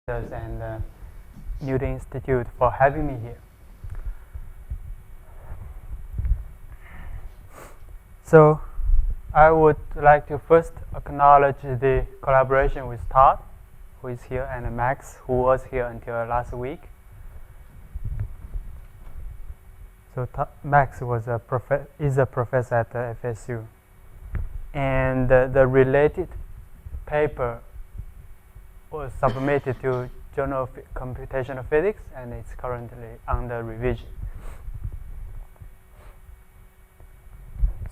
and Newton Institute for having me here. So I would like to first acknowledge the collaboration with Todd, who is here, and Max, who was here until last week. So Max was is a professor at FSU, and the related paper was submitted to Journal of Computational Physics, and it's currently under revision.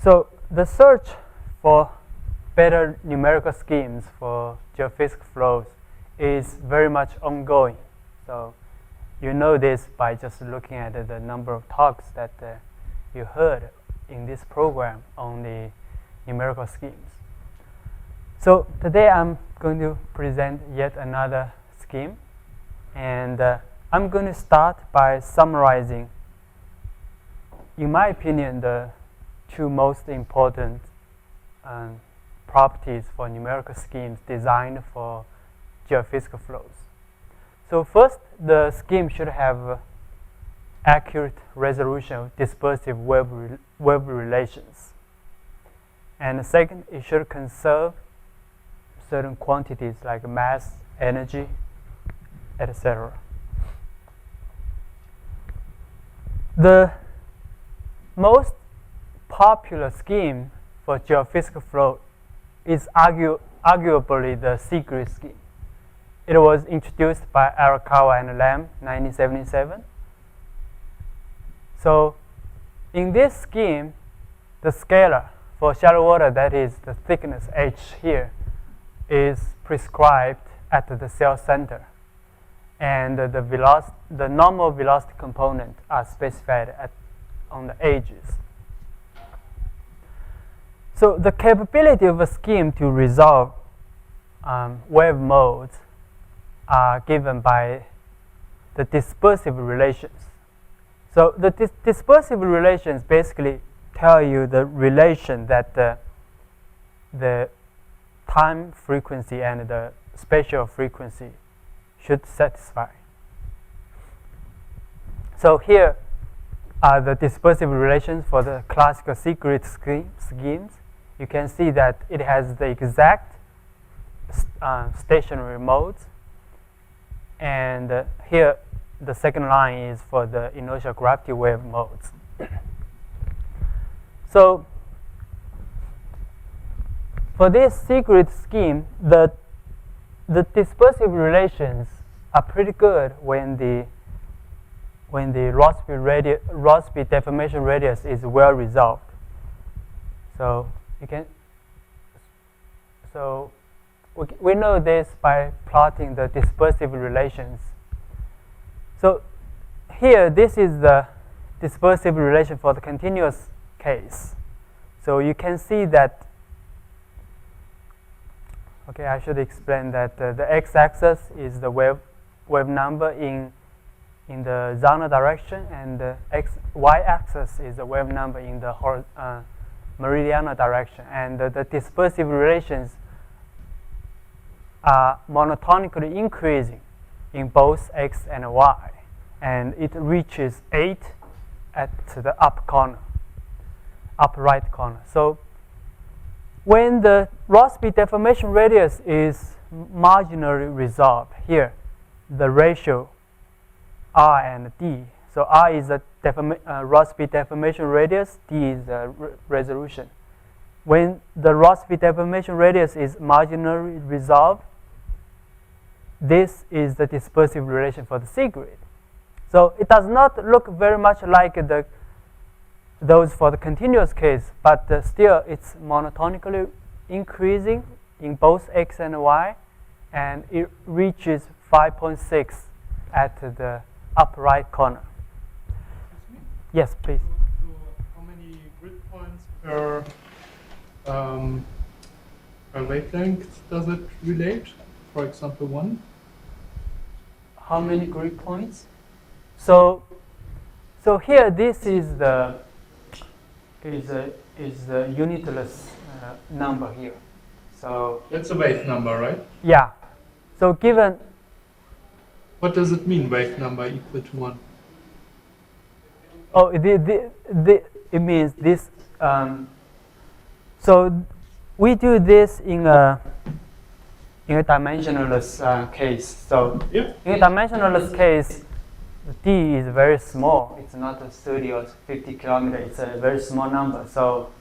So the search for better numerical schemes for geophysical flows is very much ongoing. So you know this by just looking at the number of talks that you heard in this program on the numerical schemes. So today I'm going to present yet another scheme, and I'm going to start by summarizing, in my opinion, the two most important properties for numerical schemes designed for geophysical flows. So first, the scheme should have accurate resolution of dispersive wave relations. And second, it should conserve certain quantities like mass, energy, etc. The most popular scheme for geophysical flow is arguably the secret scheme. It was introduced by Arakawa and Lam in 1977. So in this scheme, the scalar for shallow water, that is the thickness h here, is prescribed at the cell center, and the normal velocity component are specified on the edges. So the capability of a scheme to resolve wave modes are given by the dispersive relations. So the dispersive relations basically tell you the relation that the time frequency and the spatial frequency should satisfy. So here are the dispersive relations for the classical secret schemes. You can see that it has the exact stationary modes, and here the second line is for the inertial gravity wave modes. So for this secret scheme, the dispersive relations are pretty good when the Rossby deformation radius is well resolved. So we know this by plotting the dispersive relations. So here, this is the dispersive relation for the continuous case. So you can see that. Okay, I should explain that the x-axis is the wave number in the Zana direction, and the y-axis is the wave number in the meridianal direction. And the dispersive relations are monotonically increasing in both x and y, and it reaches 8 at the upper right corner. So when the Rossby deformation radius is marginally resolved, here the ratio R and D. So R is the Rossby deformation radius, D is the resolution. When the Rossby deformation radius is marginally resolved, this is the dispersive relation for the C-grid. So it does not look very much like those for the continuous case, but still it's monotonically increasing in both x and y, and it reaches 5.6 at the upper right corner. Excuse me? Yes, please. So how many grid points per wavelength does it relate? For example, 1? How many grid points? So here, this is the unitless number here. So that's a wave number, right? yeah. So given What does it mean, wave number equal to 1? Oh, it means this. So we do this in a dimensionless case. So Yeah. in a dimensionless case, d is very small. It's not a 30 or 50 kilometers. It's a very small number. So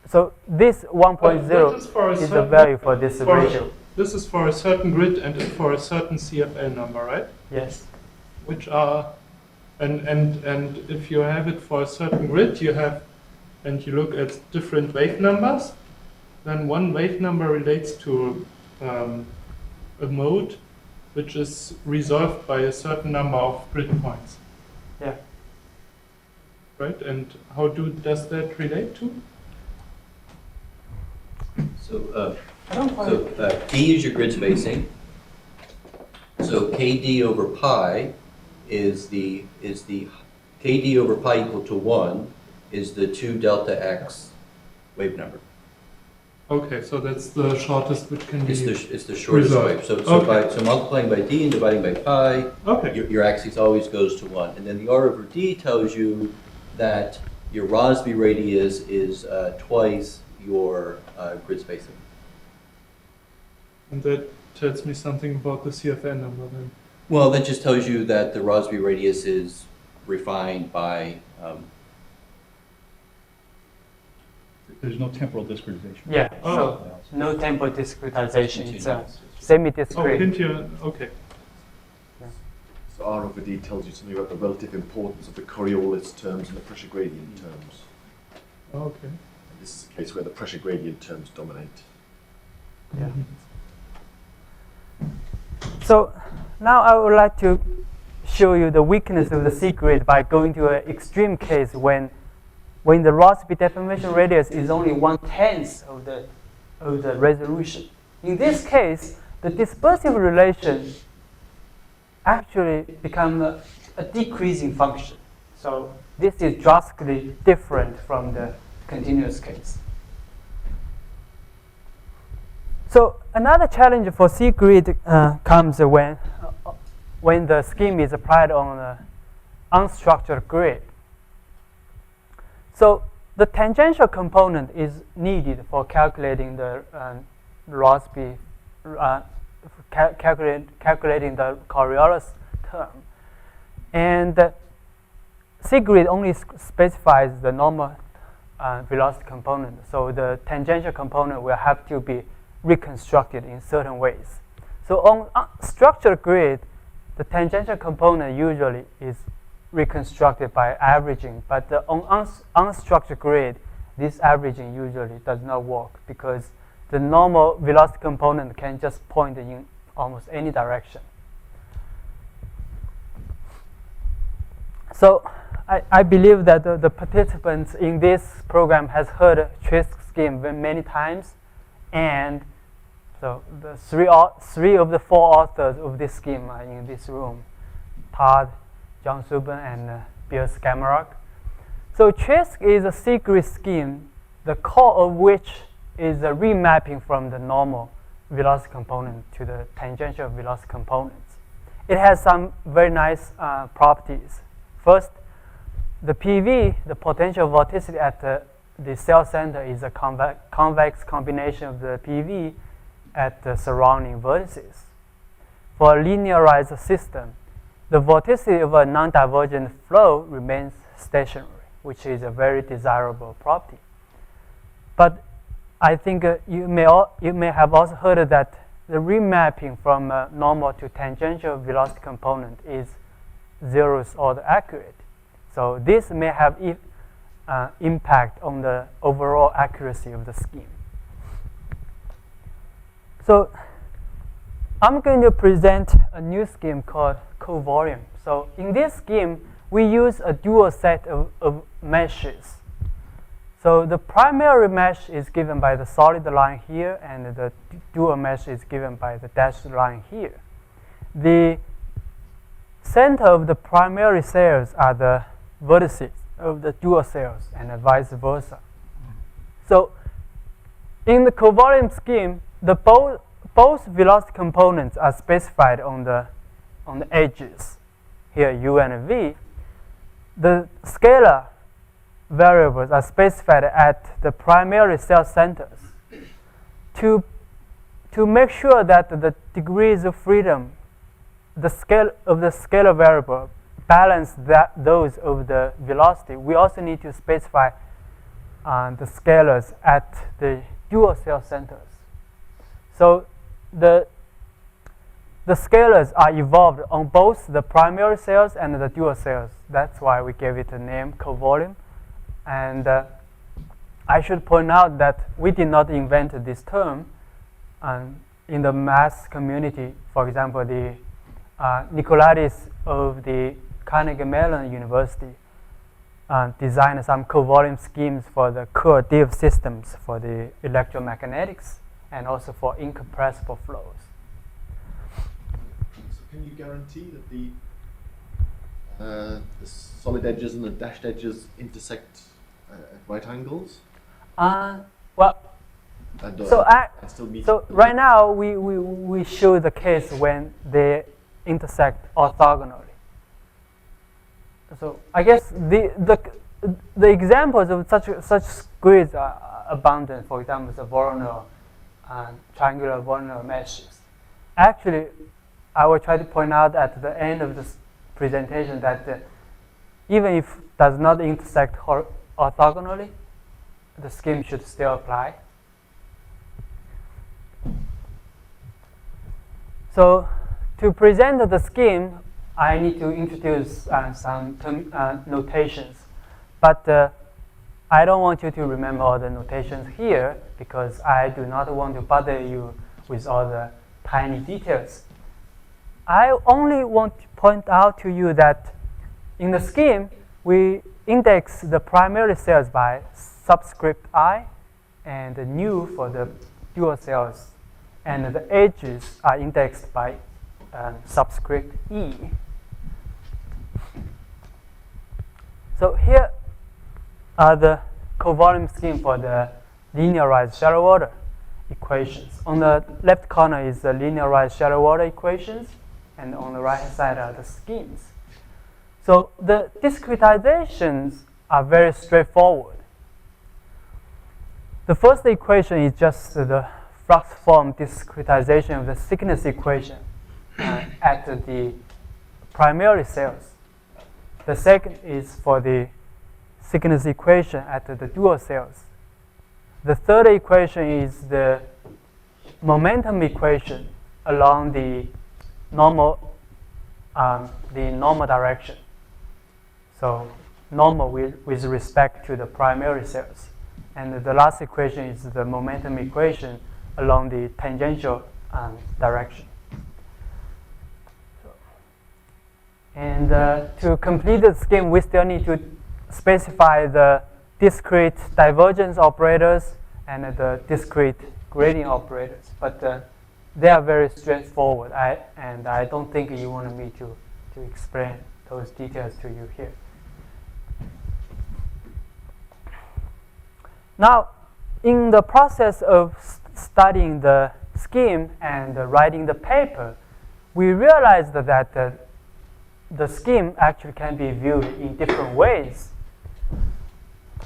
so this 1.0 is the value for this ratio. This is for a certain grid and for a certain CFL number, right? Yes. Which are, and if you have it for a certain grid, you have, and you look at different wave numbers, then one wave number relates to a mode which is resolved by a certain number of grid points. Yeah. Right? And how does that relate to? So, D is your grid spacing. So KD over pi is the KD over pi equal to 1 is the 2 delta x wave number. Okay, so that's the shortest which can be. It's the shortest resolved. wave. So Okay. so multiplying by D and dividing by pi, Okay. your axis always goes to 1. And then the R over D tells you that your Rossby radius is twice your grid spacing. And that tells me something about the CFN number then. Well, that just tells you that the Rossby radius is refined by. There's no temporal discretization. Yeah. Oh. So no temporal discretization. It's Continuous. Oh, semi-discrete. Pintian, okay. So R over D tells you something about the relative importance of the Coriolis terms and the pressure gradient terms. Okay. And this is a case where the pressure gradient terms dominate. Yeah. So now I would like to show you the weakness of the C grid by going to an extreme case when the Rossby deformation radius is only 1/10 of the resolution. In this case, the dispersive relation actually becomes a decreasing function. So this is drastically different from the continuous case. So another challenge for C grid comes when the scheme is applied on an unstructured grid. So the tangential component is needed for calculating the Rossby, calculating the Coriolis term, and C grid only specifies the normal velocity component. So the tangential component will have to be reconstructed in certain ways. So on structured grid, the tangential component usually is reconstructed by averaging, but on unstructured grid, this averaging usually does not work because the normal velocity component can just point in almost any direction. So I believe that the participants in this program has heard Trisk scheme many times, and so the three of the four authors of this scheme are in this room: Todd, John Subin, and Bill Skamarok. So Trisk is a C grid scheme, the core of which is a remapping from the normal velocity component to the tangential velocity components. It has some very nice properties. First, the PV, the potential vorticity at the cell center, is a convex combination of the PV at the surrounding vertices. For a linearized system, the vorticity of a non-divergent flow remains stationary, which is a very desirable property. But I think you may have also heard that the remapping from normal to tangential velocity component is zeroth order accurate. So this may have impact on the overall accuracy of the scheme. So I'm going to present a new scheme called covolume. So in this scheme, we use a dual set of meshes. So the primary mesh is given by the solid line here, and the dual mesh is given by the dashed line here. The center of the primary cells are the vertices of the dual cells, and vice versa. So in the covolume scheme, the both velocity components are specified on the edges. Here, u and v. The scalar variables are specified at the primary cell centers to make sure that the degrees of freedom, the scale of the scalar variable, balance those of the velocity. We also need to specify the scalars at the dual cell centers. So the scalars are evolved on both the primary cells and the dual cells. That's why we gave it the name covolume. And I should point out that we did not invent this term. In the math community, for example, the Nicolaitis of the Carnegie Mellon University designed some covolume schemes for the coordinative systems for the electromagnetics and also for incompressible flows. So can you guarantee that the solid edges and the dashed edges intersect at right angles? Well, And, so still meet right now we show the case when they intersect orthogonally. So I guess the examples of such grids are abundant. For example, the Voronoi triangular Voronoi meshes. Actually, I will try to point out at the end of this presentation that even if it does not intersect orthogonally, the scheme should still apply. So to present the scheme, I need to introduce some notations. But I don't want you to remember all the notations here because I do not want to bother you with all the tiny details. I only want to point out to you that in the scheme, we index the primary cells by subscript I and nu for the dual cells. And the edges are indexed by subscript E. So here are the covolume scheme for the linearized shallow water equations. On the left corner is the linearized shallow water equations, and on the right hand side are the schemes. So the discretizations are very straightforward. The first equation is just the flux form discretization of the thickness equation at the primary cells. The second is for the thickness equation at the dual cells. The third equation is the momentum equation along the normal direction. So normal with respect to the primary cells. And the last equation is the momentum equation along the tangential direction. And to complete the scheme, we still need to specify the discrete divergence operators and the discrete gradient operators. But they are very straightforward, and I don't think you wanted me to explain those details to you here. Now, in the process of studying the scheme and writing the paper, we realized that the scheme actually can be viewed in different ways.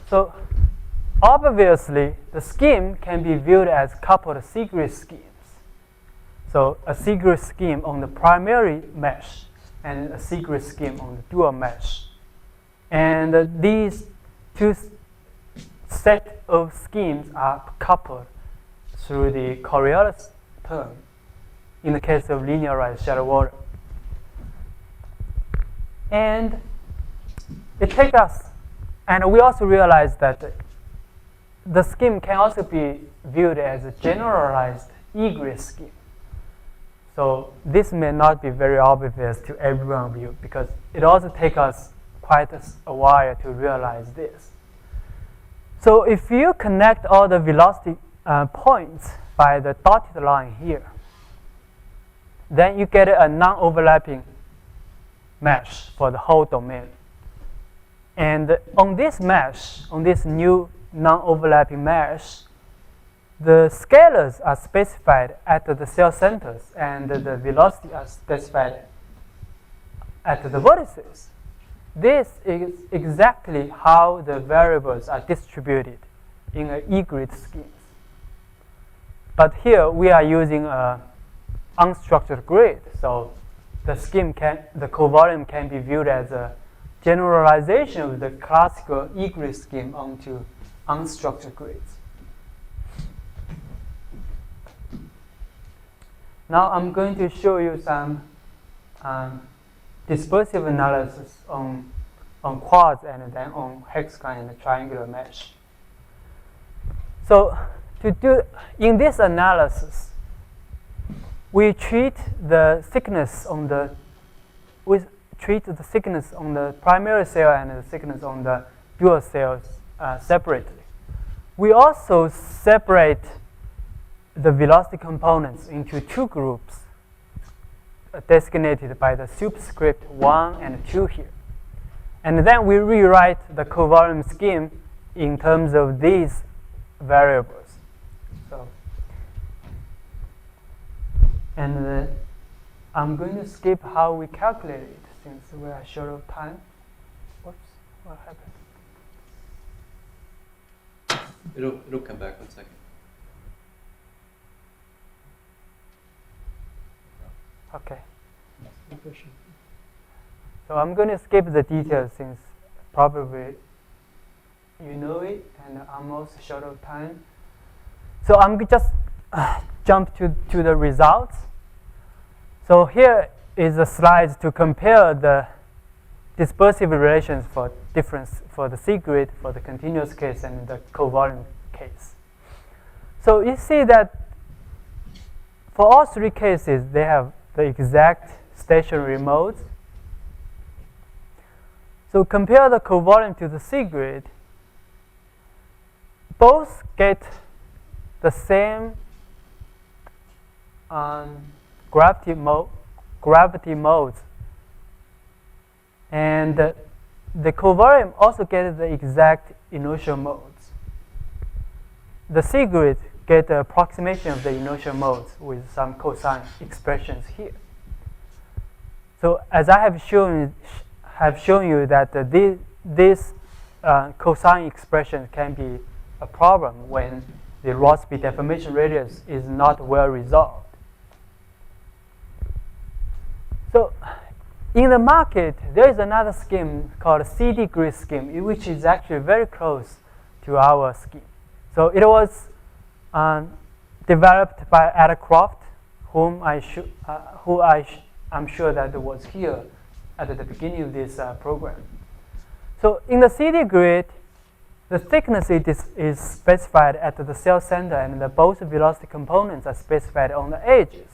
So obviously, the scheme can be viewed as coupled Segre schemes. So a Segre scheme on the primary mesh and a Segre scheme on the dual mesh. And these two set of schemes are coupled through the Coriolis term in the case of linearized shallow water. And it takes us, and we also realize that the scheme can also be viewed as a generalized egress scheme. So this may not be very obvious to every one of you because it also takes us quite a while to realize this. So if you connect all the velocity points by the dotted line here, then you get a non-overlapping mesh for the whole domain. And on this mesh, on this new non-overlapping mesh, the scalars are specified at the cell centers and the velocity are specified at the vertices. This is exactly how the variables are distributed in an E-grid scheme. But here we are using an unstructured grid, so the covolume can be viewed as a generalization of the classical E-grid scheme onto unstructured grids. Now I'm going to show you some dispersive analysis on quads and then on hexagon and triangular mesh. So in this analysis, we treat the thickness on the primary cell and the thickness on the dual cells separately. We also separate the velocity components into two groups designated by the superscript 1 and 2 here. And then we rewrite the covolume scheme in terms of these variables. And I'm going to skip how we calculate it since we are short of time. Whoops, what happened? It'll come back 1 second. Okay. So I'm going to skip the details since probably you know it and I'm also short of time. So I'm just jump to the results. So here is a slide to compare the dispersive relations for the C-grid, for the continuous case, and the covolume case. So you see that for all three cases, they have the exact stationary modes. So compare the covolume to the C-grid. Both get the same gravity modes, and the covolume also gets the exact inertial modes. The C-grid get the approximation of the inertial modes with some cosine expressions here. So as I have shown you that this cosine expression can be a problem when the Rossby deformation radius is not well resolved. So in the market, there is another scheme called CD grid scheme, which is actually very close to our scheme. So it was developed by Ada Croft, I'm sure that was here at the beginning of this program. So in the CD grid, the thickness is specified at the cell center, and both velocity components are specified on the edges.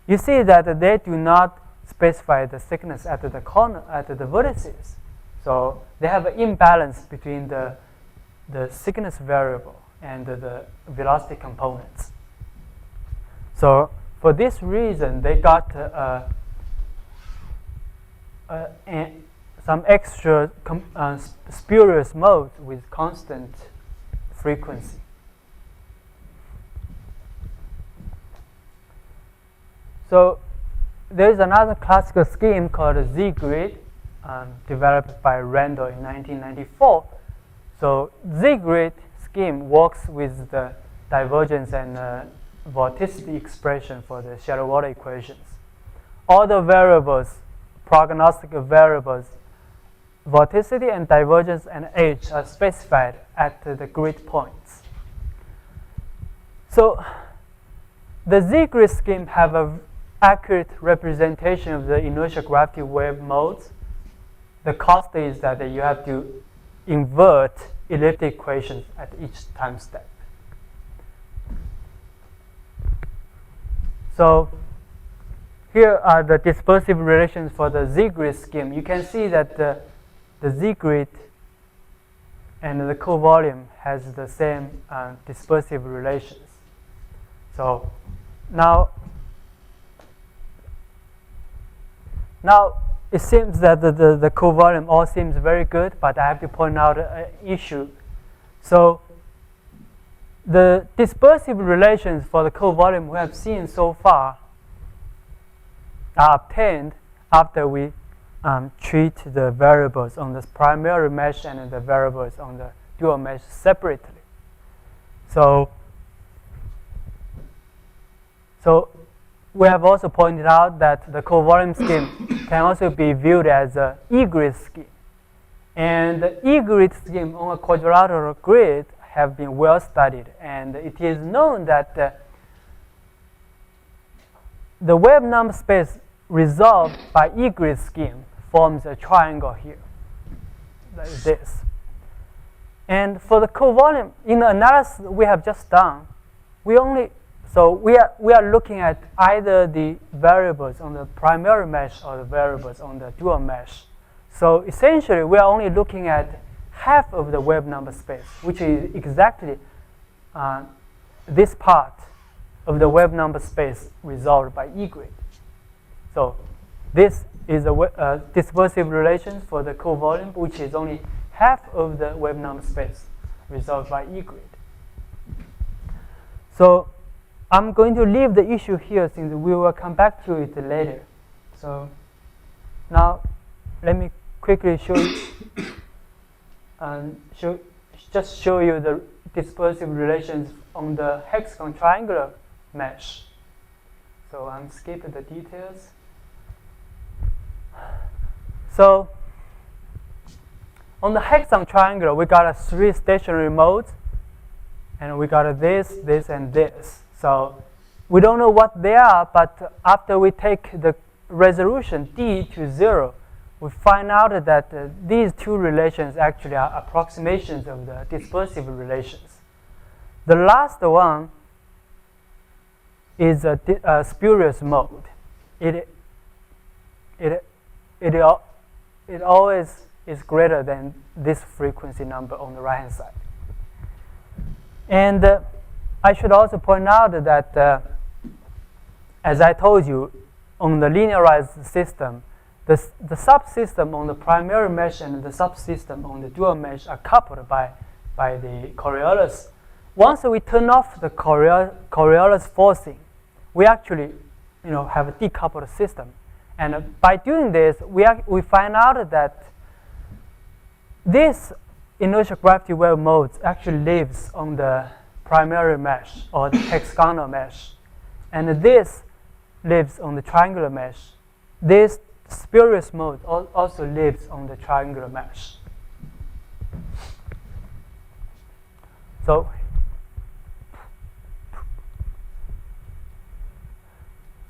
You see that they do not specify the thickness at the corner, at the vertices. So they have an imbalance between the thickness variable and the velocity components. So for this reason, they got some extra spurious modes with constant frequency. So there is another classical scheme called a Z-grid, developed by Randall in 1994. So Z-grid scheme works with the divergence and vorticity expression for the shallow water equations. All the variables, prognostic variables, vorticity and divergence and H are specified at the grid points. So the Z-grid scheme have an accurate representation of the inertial gravity wave modes. The cost is that you have to invert elliptic equations at each time step. So here are the dispersive relations for the Z-grid scheme. You can see that the Z-grid and the covolume has the same dispersive relations. So now it seems that the covolume all seems very good, but I have to point out an issue. So the dispersive relations for the co-volume we have seen so far are obtained after we treat the variables on the primary mesh and the variables on the dual mesh separately. So we have also pointed out that the co-volume scheme can also be viewed as an E-grid scheme. And the E-grid scheme on a quadrilateral grid have been well studied. And it is known that the wave number space resolved by E-grid scheme forms a triangle here, like this. And for the co-volume, in the analysis we have just done, we are looking at either the variables on the primary mesh or the variables on the dual mesh. So essentially, we are only looking at half of the wave number space, which is exactly this part of the wave number space resolved by E-grid. So this is a dispersive relation for the co-volume, which is only half of the wave number space resolved by E-grid. So I'm going to leave the issue here since we will come back to it later. So now let me quickly show you, just show you the dispersive relations on the hexagon triangular mesh. So I'm skipping the details. So on the hexagon triangular, we got 3 stationary modes, and we got this, and this. So we don't know what they are, but after we take the resolution D to 0, we find out that these two relations actually are approximations of the dispersive relations. The last one is a spurious mode. It always is greater than this frequency number on the right-hand side. And I should also point out that, as I told you, on the linearized system, the subsystem on the primary mesh and the subsystem on the dual mesh are coupled by the Coriolis. Once we turn off the Coriolis forcing, we actually have a decoupled system. And by doing this, we find out that this inertial gravity wave modes actually lives on the primary mesh or the hexagonal mesh. And this lives on the triangular mesh. This spurious mode also lives on the triangular mesh. So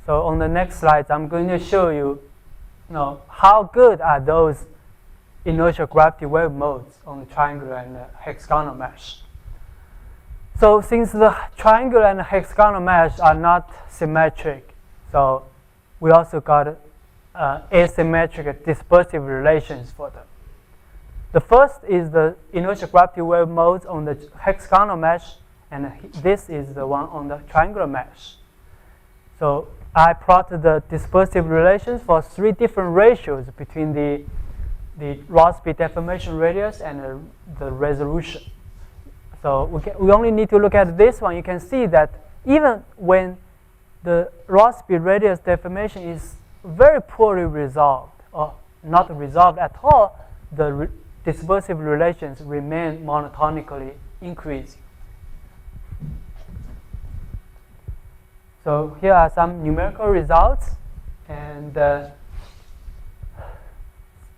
on the next slide, I'm going to show you, how good are those inertial gravity wave modes on the triangular and the hexagonal mesh. So since the triangular and the hexagonal mesh are not symmetric, so we also got asymmetric dispersive relations for them. The first is the inertial gravity wave modes on the hexagonal mesh, and this is the one on the triangular mesh. So I plotted the dispersive relations for 3 different ratios between the Rossby deformation radius and the resolution. So we only need to look at this one. You can see that even when the Rossby radius deformation is very poorly resolved, or not resolved at all, the dispersive relations remain monotonically increasing. So here are some numerical results, and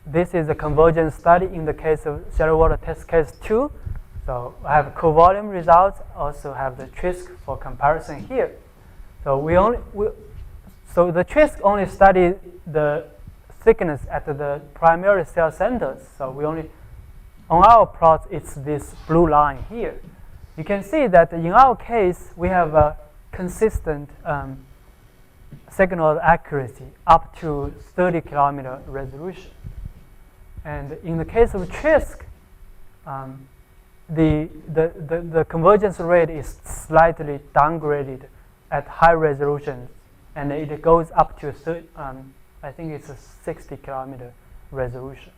this is a convergence study in the case of shallow water test case 2. So I have co-volume results, also have the TRISC for comparison here. So so the TRISC only studied the thickness at the primary cell centers. So on our plot, it's this blue line here. You can see that in our case, we have a consistent signal accuracy up to 30 kilometer resolution. And in the case of TRISC, the convergence rate is slightly downgraded at high resolution, and it goes up to I think it's a 60 kilometer resolution.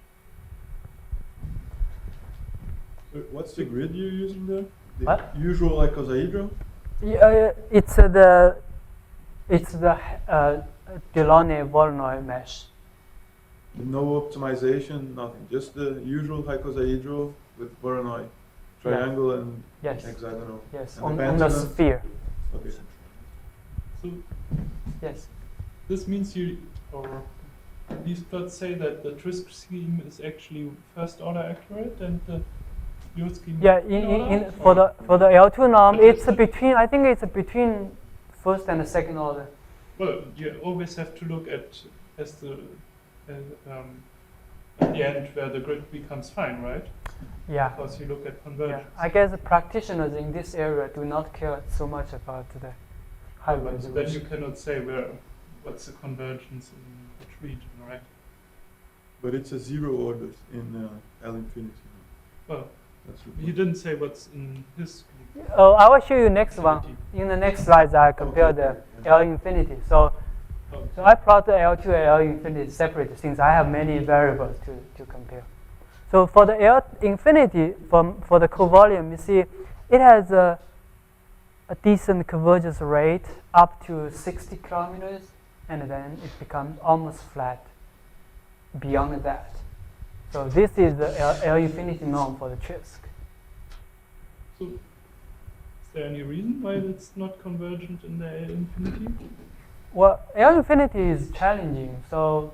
What's the grid you're using there? The What? usual icosahedral? Yeah, it's the Delaunay-Voronoi mesh. No optimization, nothing. Just the usual icosahedral with Voronoi. Triangle and Yes. hexagonal. Yes, And on the the pentagon? sphere. Okay. So Yes. this means these plots say that the Trisk scheme is actually first order accurate and your scheme Yeah, is second order? for the L2 norm, it's between. I think it's between first and the second order. Well, you always have to look at the end where the grid becomes fine, right? Yeah. Because you look at Yeah. convergence. I guess the practitioners in this area do not care so much about the high But then you resolution. cannot say what's the convergence in which region, right? But it's a zero order in L infinity. Well, That's the he point. didn't say what's in his scheme. Oh, I will show you next one. Infinity. In the next slides, I compare the L infinity. So Oh, I plot the L2 and L infinity separate since I have many variables to compare. So for the L infinity, for the covolume, you see it has a decent convergence rate up to 60 kilometers, and then it becomes almost flat beyond that. So this is the L infinity norm for the Trisk. So, is there any reason why it's not convergent in the L infinity? Well, L infinity is challenging, so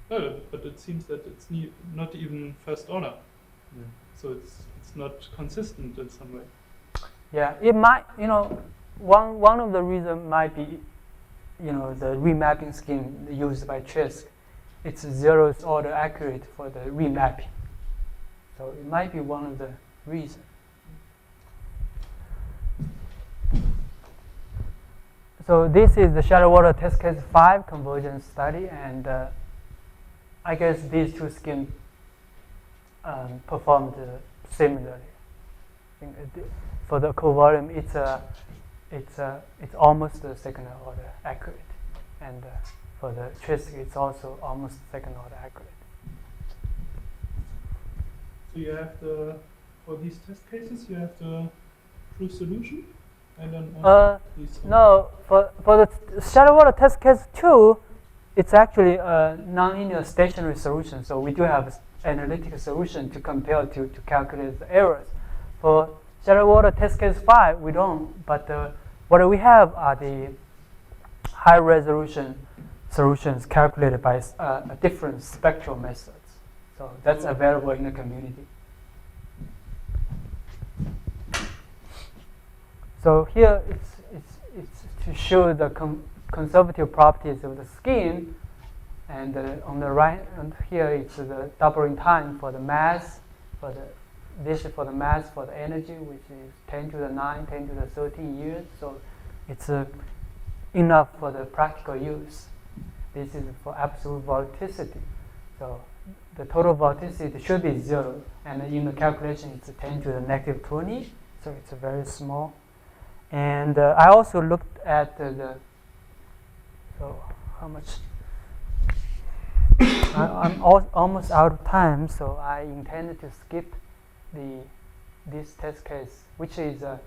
Well, but it seems that it's not even first order. Yeah. So it's not consistent in some way. yeah, it might, one of the reasons might be, the remapping scheme used by Trisk. It's zeroth order accurate for the remapping. So it might be one of the reasons. So this is the shallow water test case 5 convergence study, and I guess these two schemes performed similarly. I think for the covolume, it's almost the second order accurate, and for the Trisk, it's also almost second order accurate. So you have for these test cases, you have the true solution, and then these. No, for the shallow water test case 2, it's actually a nonlinear stationary solution. So we do have analytical solution to compare to calculate the errors. For shallow water test case 5, we don't. But what we have are the high resolution solutions calculated by a different spectral methods. So that's available in the community. So here it's to show the conservative properties of the scheme, and on the right, and here it's the doubling time for the mass, this is for the mass for the energy, which is 10 to the 9, 10 to the 13 years. So it's enough for the practical use. This is for absolute vorticity. So the total vorticity should be 0, and in the calculation it's 10 to the negative 20. So it's very small. And I also looked at so how much? I'm almost out of time, so I intended to skip this test case, which is a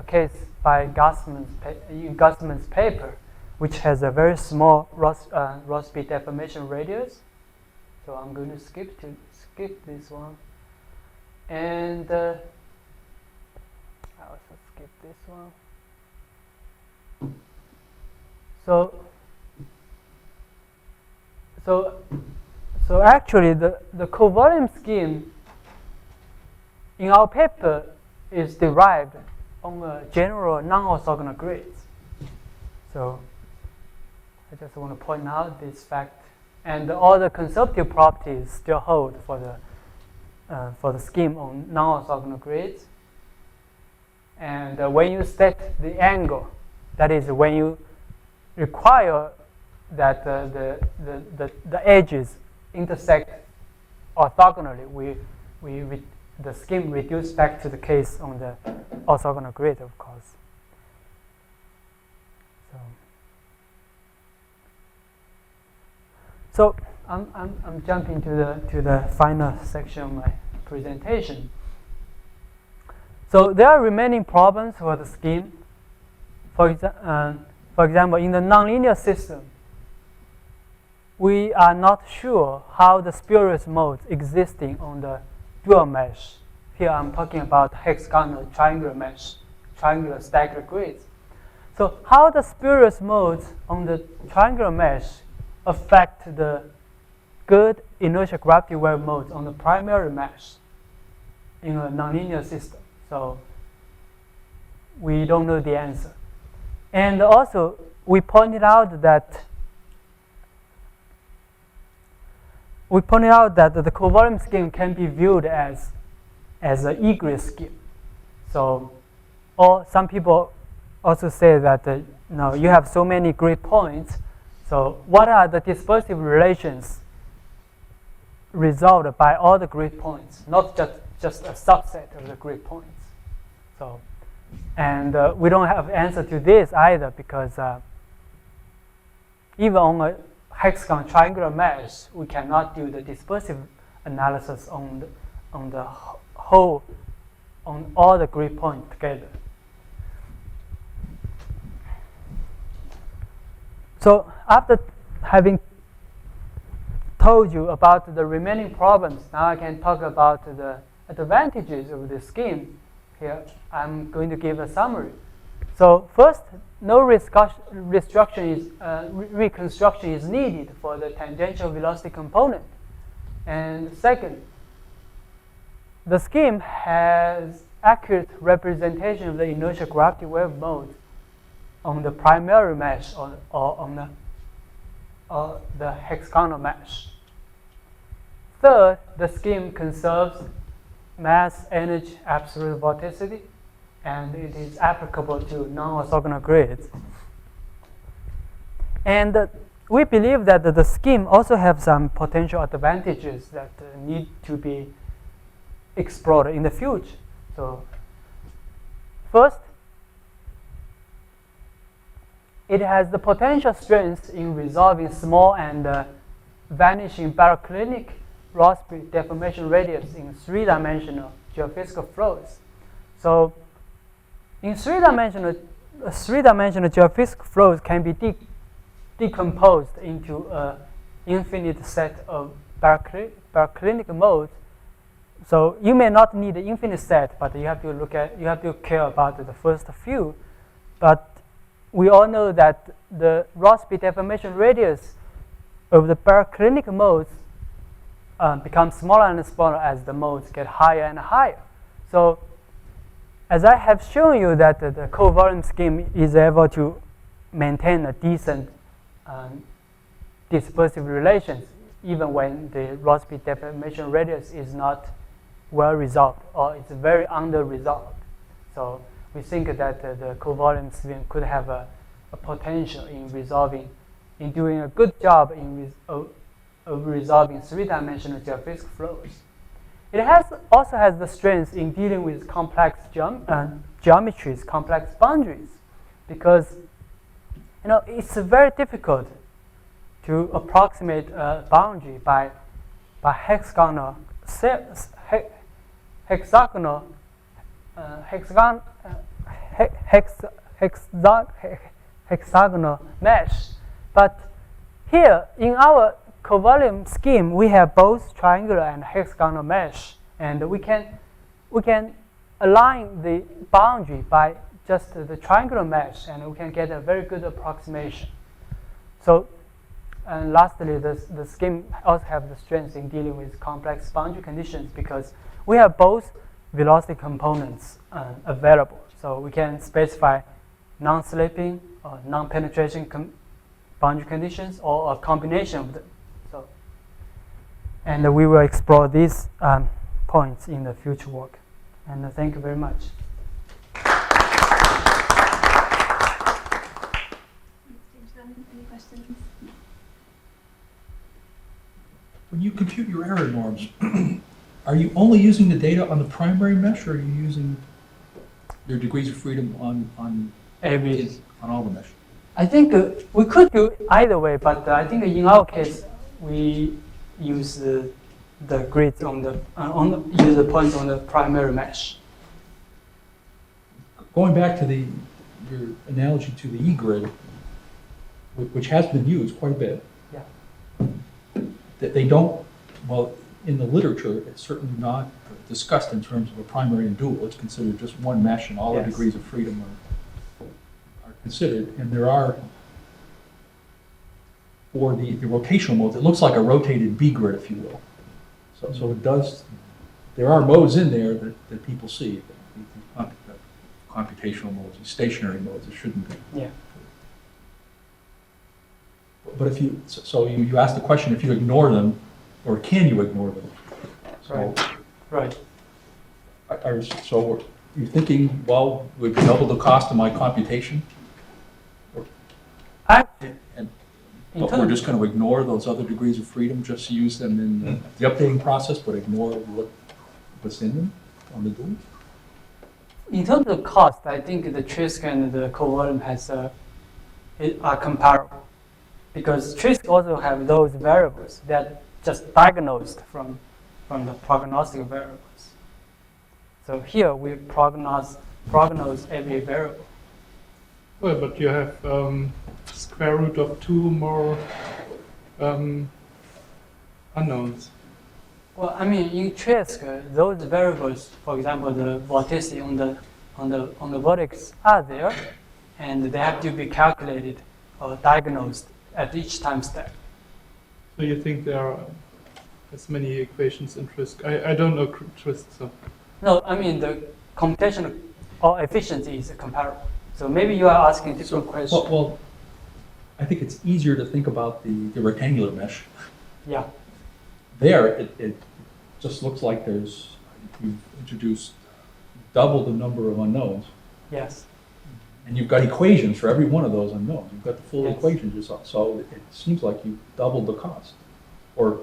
case by Gussman's paper, which has a very small Rossby deformation radius. So I'm going to skip this one, and I also skip this one. So actually the covolume scheme in our paper is derived on a general non-orthogonal grids. So I just want to point out this fact, and all the conservative properties still hold for the scheme on non-orthogonal grids. And when you set the angle, that is when you require that the edges intersect orthogonally, the scheme reduces back to the case on the orthogonal grid, of course. So I'm jumping to the final section of my presentation. So there are remaining problems for the scheme. For example, in the nonlinear system, we are not sure how the spurious modes existing on the dual mesh. Here I'm talking about hexagonal triangular mesh, triangular staggered grids. So how the spurious modes on the triangular mesh affect the good inertial gravity wave modes on the primary mesh in a nonlinear system. So we don't know the answer. And also, we pointed out that the covalent scheme can be viewed as an egress scheme. So, or some people also say that you have so many grid points. So, what are the dispersive relations resolved by all the grid points, not just a subset of the grid points? So, and we don't have answer to this either, because even on a hexagon triangular mesh, we cannot do the dispersive analysis on the whole, on all the grid points together. So after having told you about the remaining problems, now I can talk about the advantages of the scheme. Here I'm going to give a summary. So first, no reconstruction is needed for the tangential velocity component. And second, the scheme has accurate representation of the inertial gravity wave mode on the primary mesh or on the hexagonal mesh. Third, the scheme conserves mass, energy, absolute vorticity, and it is applicable to non-orthogonal grids. And we believe that the scheme also has some potential advantages that need to be explored in the future. So first, it has the potential strength in resolving small and vanishing baroclinic Rossby deformation radius in three-dimensional geophysical flows. So in three-dimensional geophysical flows can be decomposed into an infinite set of baroclinic modes. So you may not need an infinite set, but you have to care about the first few. But we all know that the Rossby deformation radius of the baroclinic modes becomes smaller and smaller as the modes get higher and higher. So as I have shown you that the covalent scheme is able to maintain a decent dispersive relations even when the Rossby deformation radius is not well resolved or it's very under resolved. So we think that the covalent scheme could have a potential in doing a good job of resolving three-dimensional geophysical flows. It also has the strength in dealing with complex geometries, complex boundaries, because it's very difficult to approximate a boundary by hexagonal mesh. But here in our covalent scheme, we have both triangular and hexagonal mesh, and we can align the boundary by just the triangular mesh, and we can get a very good approximation. So, and lastly, the scheme also have the strength in dealing with complex boundary conditions because we have both velocity components available. So we can specify non-slipping or non-penetration boundary conditions or a combination of them. So, and we will explore these points in the future work. And thank you very much. Any questions? When you compute your error norms, are you only using the data on the primary mesh, or are you using your degrees of freedom on all the mesh? I think we could do either way, but I think in our case we use the grids use the points on the primary mesh. going back to your analogy to the E-grid, which has been used quite a bit. Yeah. That they don't, well, in the literature, it's certainly not discussed in terms of a primary and dual. It's considered just one mesh, and all the Yes. degrees of freedom are considered. And there are, for the rotational modes, it looks like a rotated B-grid, if you will. So it does, there are modes in there that people see, the computational modes, the stationary modes, it shouldn't be. Yeah. But if you, so you asked the question, if you ignore them, or can you ignore them? So, Right. so you're thinking, well, would double the cost of my computation? Actually, And, in but we're terms- just going to ignore those other degrees of freedom, just use them in the updating process, but ignore what's in them on the dual? In terms of cost, I think the Trisk and the covolume are comparable, because Trisk also have those variables that just diagnosed from the prognostic variables. So here we prognose every variable. Well, but you have square root of 2 more unknowns. Well, I mean, in Trisk, those variables, for example, the vorticity on the vertex are there, and they have to be calculated or diagnosed at each time step. So you think there are as many equations in Trisk? I don't know Trisk, so. No, I mean the computational or efficiency is comparable. So maybe you are asking different questions. Well, I think it's easier to think about the rectangular mesh. Yeah. There, it just looks like you've introduced double the number of unknowns, Yes. and you've got equations for every one of those unknowns. You've got the full Yes. equations yourself, so it seems like you've doubled the cost, or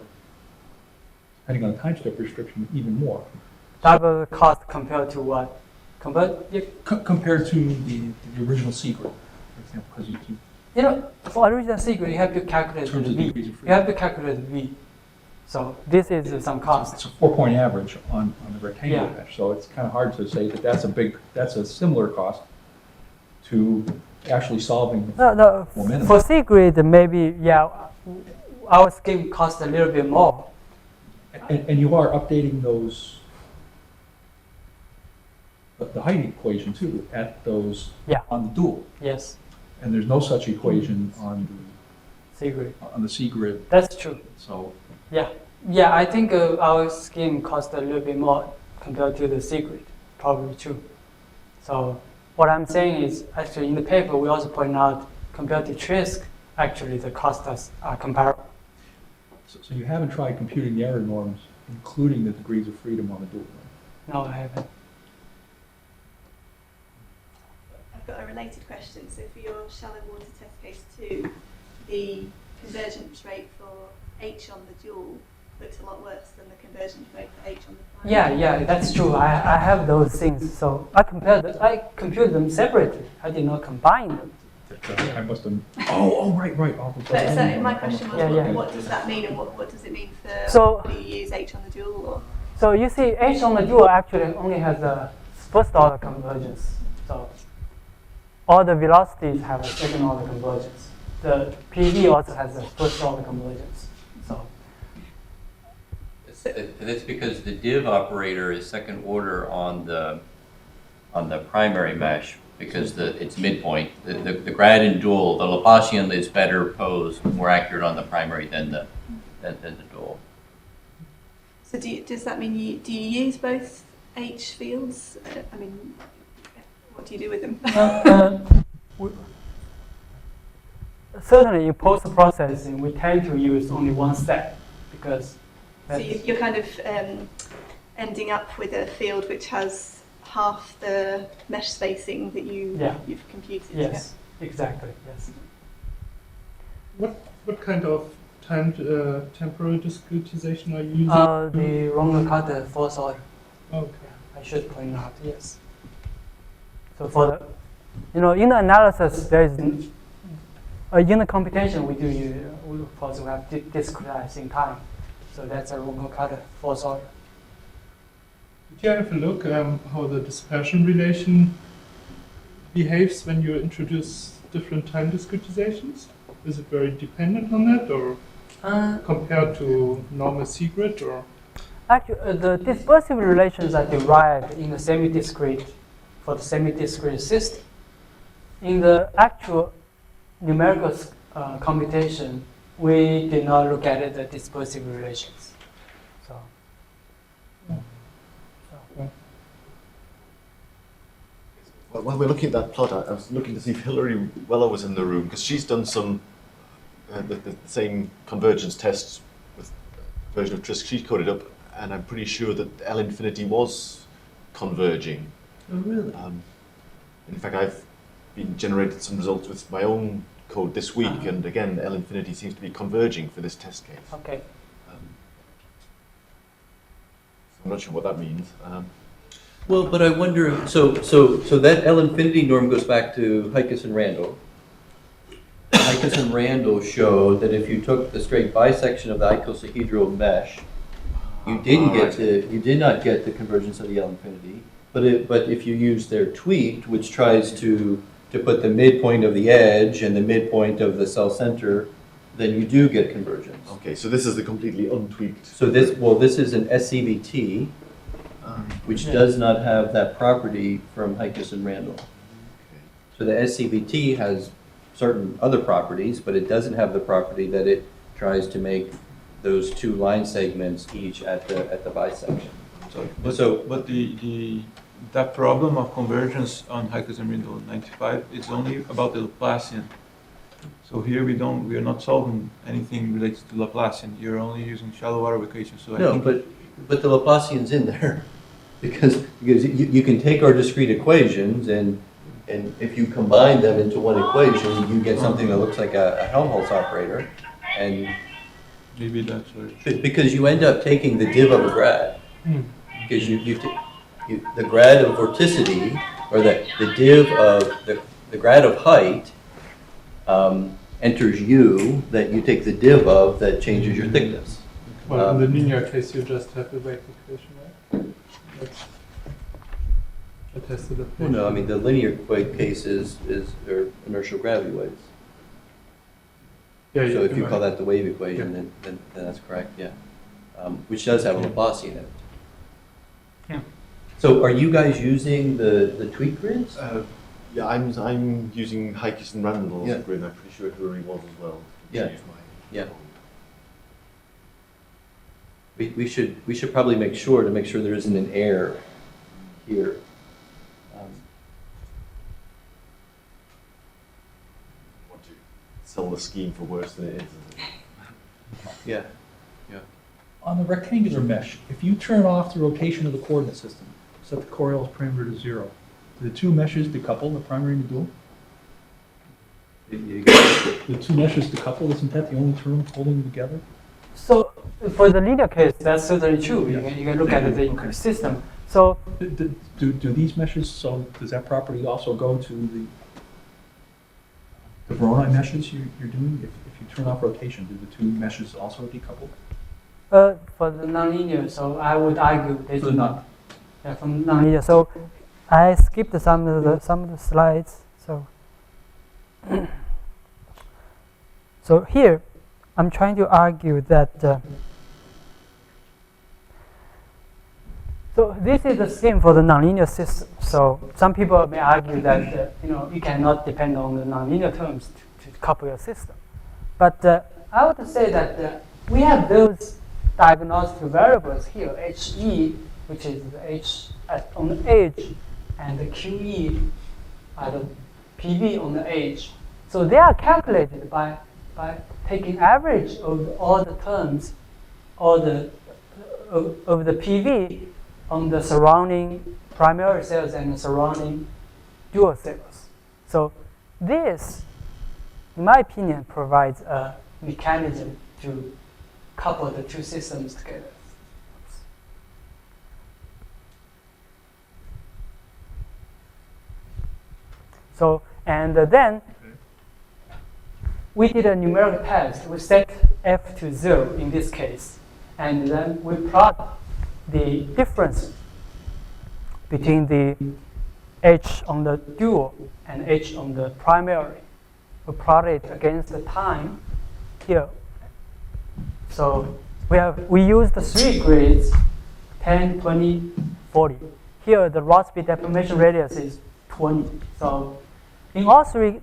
depending on the time step restriction, even more. Double the cost compared to what? Compared to the original secret, for example, because For original secret, you have to calculate in terms the of V. degrees of You freedom. have to calculate the V. So this is some cost. It's a 4-point average on the rectangular Yeah. mesh, so it's kind of hard to say that that's a similar cost to actually solving No, momentum. for secret, maybe, yeah, our scheme costs a little bit more. And you are updating those, the height equation too, at those, Yeah. on the dual. Yes, And there's no such equation on secret. the C grid, That's true. so. Yeah, I think our scheme costs a little bit more compared to the secret, probably true. So what I'm saying is, actually in the paper, we also point out, compared to Trisk, actually the costs are comparable. So you haven't tried computing the error norms, including the degrees of freedom on the dual, right? No, I haven't. I've got a related question. So for your shallow water test case 2, the convergence rate for H on the dual looks a lot worse than the convergence rate for H on the primary. Yeah, that's true. I have those things. So I compute them separately. I did not combine them. I must have, oh, right. But so my question was, Yeah. what does that mean, and what does it mean for So- whether you use H on the dual or? So you see, H on the dual actually only has a first order convergence. So all the velocities have a second order convergence. The PV also has a first order convergence. So That's because the div operator is second order on the primary mesh, because it's midpoint. The grad and dual, the Laplacian is better posed, more accurate on the primary than the dual. So does that mean do you use both H fields? I mean, what do you do with them? certainly in post-processing, we tend to use only one step because So you're kind of ending up with a field which has half the mesh spacing that you've computed. yes, exactly, yes. What kind of temporal discretization are you using? The Rongo-Carter fourth order. Okay. I should point out, yes. So for the, in the analysis, there is, in the computation, we of course we have discretizing time. So that's a Rongo-Carter fourth order. Did you have a look how the dispersion relation behaves when you introduce different time discretizations? Is it very dependent on that, or compared to normal C-grid, or? Actually, the dispersive relations are derived in the semi-discrete, for the semi-discrete system. In the actual numerical computation, we did not look at the dispersive relations. So, Well, while we're looking at that plot, I was looking to see if Hilary Weller was in the room, because she's done some the same convergence tests with a version of Trisk she coded up, and I'm pretty sure that L infinity was converging. Oh, really? In fact, I've been generated some results with my own code this week, and again, L infinity seems to be converging for this test case. okay. So I'm not sure what that means. Well, but I wonder, so that L infinity norm goes back to Heikus and Randall. Heikus and Randall showed that if you took the straight bisection of the icosahedral mesh, you did not get the convergence of the L infinity. But if you use their tweaked, which tries to put the midpoint of the edge and the midpoint of the cell center, then you do get convergence. Okay, so this is the completely untweaked. So this is an SCVT, which does not have that property from Heikus and Randall. So the SCVT has certain other properties, but it doesn't have the property that it tries to make those two line segments each at the bisection. But that problem of convergence on Heikus and Randall 95 is only about the Laplacian. So here we are not solving anything related to Laplacian. You're only using shallow water equations. So No, but the Laplacian's in there because you can take our discrete equations and if you combine them into one equation, you get something that looks like a Helmholtz operator, and maybe that's what. because you end up taking the div of a grad, because the grad of vorticity, or the div of the grad of height enters U that you take the div of that changes your thickness. Well, in the linear case, you just have the wave equation, right? That's attested of. Well, no, I mean the linear case is inertial gravity waves. Yeah, So if you call that the wave equation, then that's correct, yeah. Which does have a Laplacian in it. Yeah. So are you guys using the tweak grids? Yeah, I'm using Heikus and Randall's Yeah. grid. I'm pretty sure Hilary was as well. Yeah. She used mine. Yeah. We should probably make sure there isn't an error here. Want to sell the scheme for worse than it is. Yeah. On the rectangular mesh, if you turn off the rotation of the coordinate system, set the Coriolis parameter to 0, do the two meshes decouple, the primary and the dual? The two meshes decouple, isn't that the only term holding them together? So for the linear case, that's certainly true. You can look at the increased system. So Do these meshes, so does that property also go to the Voronoi meshes you're doing? If you turn off rotation, do the two meshes also decouple? for the nonlinear, so I would argue they So do not. Yeah, from nonlinear. So I skipped some of the slides. So here, I'm trying to argue that. So this is the same for the nonlinear system. So some people may argue that you cannot depend on the nonlinear terms to couple your system. But I would say that we have those diagnostic variables here, HE, which is the H on the edge, and the QE are the PV on the edge. So they are calculated by taking average of all the terms, of the PV on the surrounding primary cells and the surrounding dual cells. So this, in my opinion, provides a mechanism to couple the two systems together. So, and then we did a numerical test. We set f to 0 in this case, and then we plot the difference between the H on the dual and H on the primary. We plot it against the time here. So we use the 3 grids, 10, 20, 40. Here the Rossby deformation radius is 20. So in all 3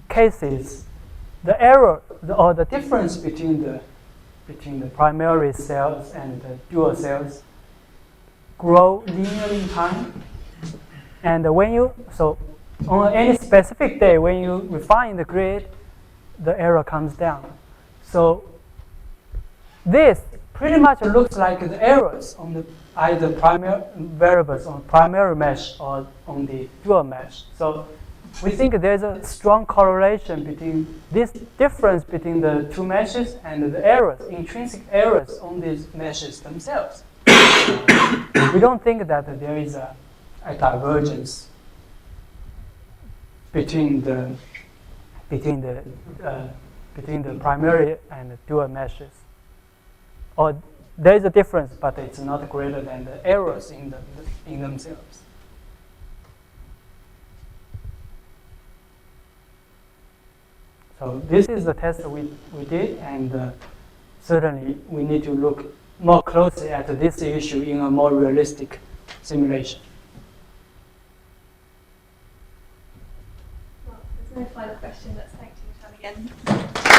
cases, the error or the difference between the primary cells and the dual cells grow linearly in time. And so on any specific day when you refine the grid, the error comes down. So this pretty much looks like the errors on the either primary variables on primary mesh or on the dual mesh. So we think there's a strong correlation between this difference between the 2 meshes and the errors, intrinsic errors on these meshes themselves. We don't think that there is a divergence between the primary and dual meshes. Or there is a difference, but it's not greater than the errors in themselves. So this is the test we did, and certainly we need to look more closely at this issue in a more realistic simulation. Well, there's no final question. Let's thank Chungang Chen again.